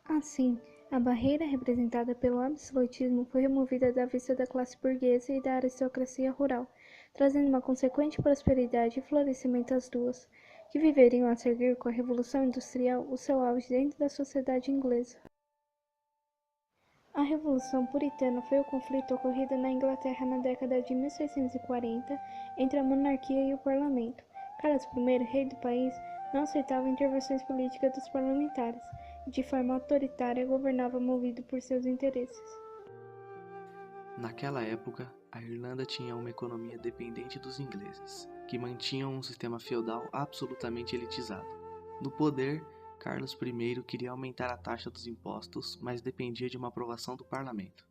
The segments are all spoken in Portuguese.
Assim, a barreira representada pelo absolutismo foi removida da vista da classe burguesa e da aristocracia rural, trazendo uma consequente prosperidade e florescimento às duas, que viveriam a seguir com a Revolução Industrial o seu auge dentro da sociedade inglesa. A Revolução Puritana foi o conflito ocorrido na Inglaterra na década de 1640 entre a monarquia e o parlamento. Carlos I, rei do país, não aceitava intervenções políticas dos parlamentares e, de forma autoritária, governava movido por seus interesses. Naquela época, a Irlanda tinha uma economia dependente dos ingleses, que mantinham um sistema feudal absolutamente elitizado. No poder, Carlos I queria aumentar a taxa dos impostos, mas dependia de uma aprovação do parlamento.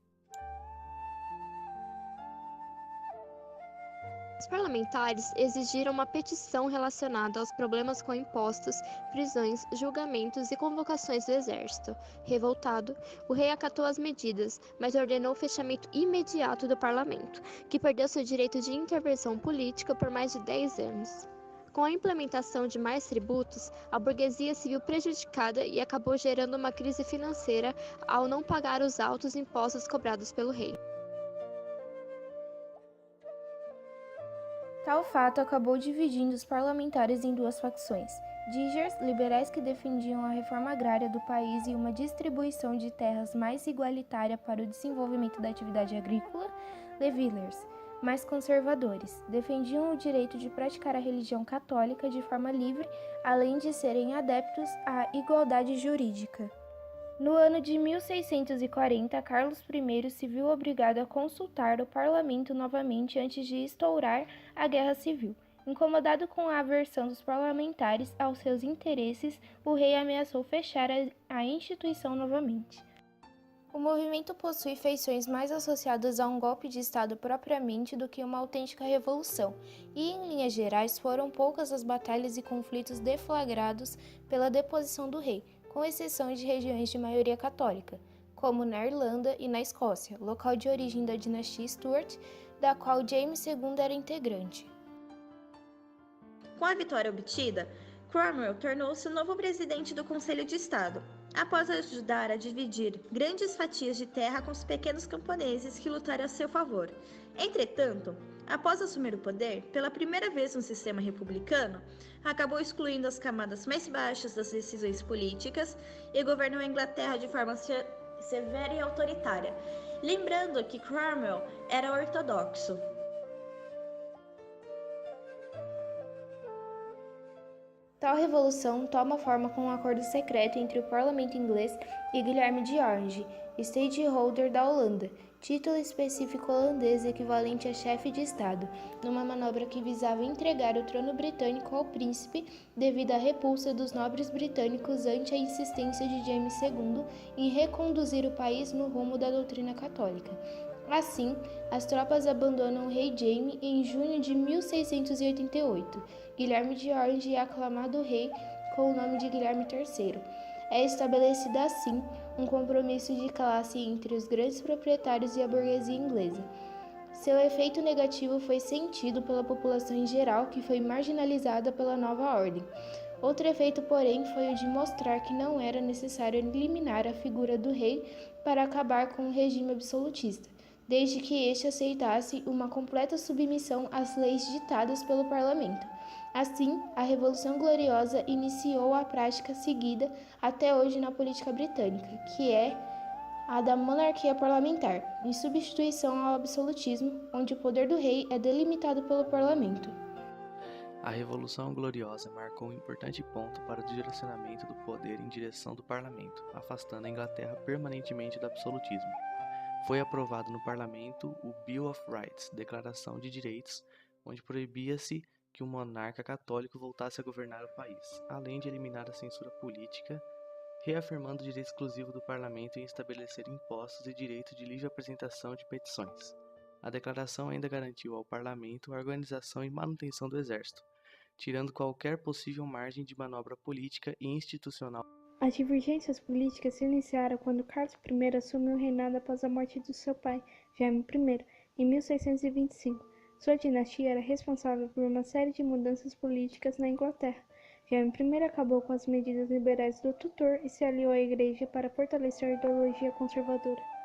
Os parlamentares exigiram uma petição relacionada aos problemas com impostos, prisões, julgamentos e convocações do exército. Revoltado, o rei acatou as medidas, mas ordenou o fechamento imediato do parlamento, que perdeu seu direito de intervenção política por mais de 10 anos. Com a implementação de mais tributos, a burguesia se viu prejudicada e acabou gerando uma crise financeira ao não pagar os altos impostos cobrados pelo rei. Tal fato acabou dividindo os parlamentares em duas facções: Diggers, liberais que defendiam a reforma agrária do país e uma distribuição de terras mais igualitária para o desenvolvimento da atividade agrícola; Levillers, mais conservadores, defendiam o direito de praticar a religião católica de forma livre, além de serem adeptos à igualdade jurídica. No ano de 1640, Carlos I se viu obrigado a consultar o parlamento novamente antes de estourar a Guerra Civil. Incomodado com a aversão dos parlamentares aos seus interesses, o rei ameaçou fechar a instituição novamente. O movimento possui feições mais associadas a um golpe de Estado propriamente do que uma autêntica revolução, e, em linhas gerais, foram poucas as batalhas e conflitos deflagrados pela deposição do rei, com exceção de regiões de maioria católica, como na Irlanda e na Escócia, local de origem da dinastia Stuart, da qual James II era integrante. Com a vitória obtida, Cromwell tornou-se o novo presidente do Conselho de Estado, após ajudar a dividir grandes fatias de terra com os pequenos camponeses que lutaram a seu favor. Entretanto, após assumir o poder, pela primeira vez no sistema republicano, acabou excluindo as camadas mais baixas das decisões políticas e governou a Inglaterra de forma severa e autoritária. Lembrando que Cromwell era ortodoxo. Tal revolução toma forma com um acordo secreto entre o parlamento inglês e Guilherme de Orange, Stadtholder da Holanda, título específico holandês equivalente a chefe de Estado, numa manobra que visava entregar o trono britânico ao príncipe devido à repulsa dos nobres britânicos ante a insistência de James II em reconduzir o país no rumo da doutrina católica. Assim, as tropas abandonam o rei Jaime em junho de 1688. Guilherme de Orange é aclamado rei com o nome de Guilherme III. É estabelecido assim um compromisso de classe entre os grandes proprietários e a burguesia inglesa. Seu efeito negativo foi sentido pela população em geral, que foi marginalizada pela nova ordem. Outro efeito, porém, foi o de mostrar que não era necessário eliminar a figura do rei para acabar com o regime absolutista, desde que este aceitasse uma completa submissão às leis ditadas pelo parlamento. Assim, a Revolução Gloriosa iniciou a prática seguida até hoje na política britânica, que é a da monarquia parlamentar, em substituição ao absolutismo, onde o poder do rei é delimitado pelo parlamento. A Revolução Gloriosa marcou um importante ponto para o direcionamento do poder em direção do parlamento, afastando a Inglaterra permanentemente do absolutismo. Foi aprovado no parlamento o Bill of Rights, Declaração de Direitos, onde proibia-se que um monarca católico voltasse a governar o país, além de eliminar a censura política, reafirmando o direito exclusivo do parlamento em estabelecer impostos e direito de livre apresentação de petições. A declaração ainda garantiu ao parlamento a organização e manutenção do exército, tirando qualquer possível margem de manobra política e institucional. As divergências políticas se iniciaram quando Carlos I assumiu o reinado após a morte de seu pai, Jaime I, em 1625. Sua dinastia era responsável por uma série de mudanças políticas na Inglaterra, Guilherme I acabou com as medidas liberais do tutor e se aliou à Igreja para fortalecer a ideologia conservadora.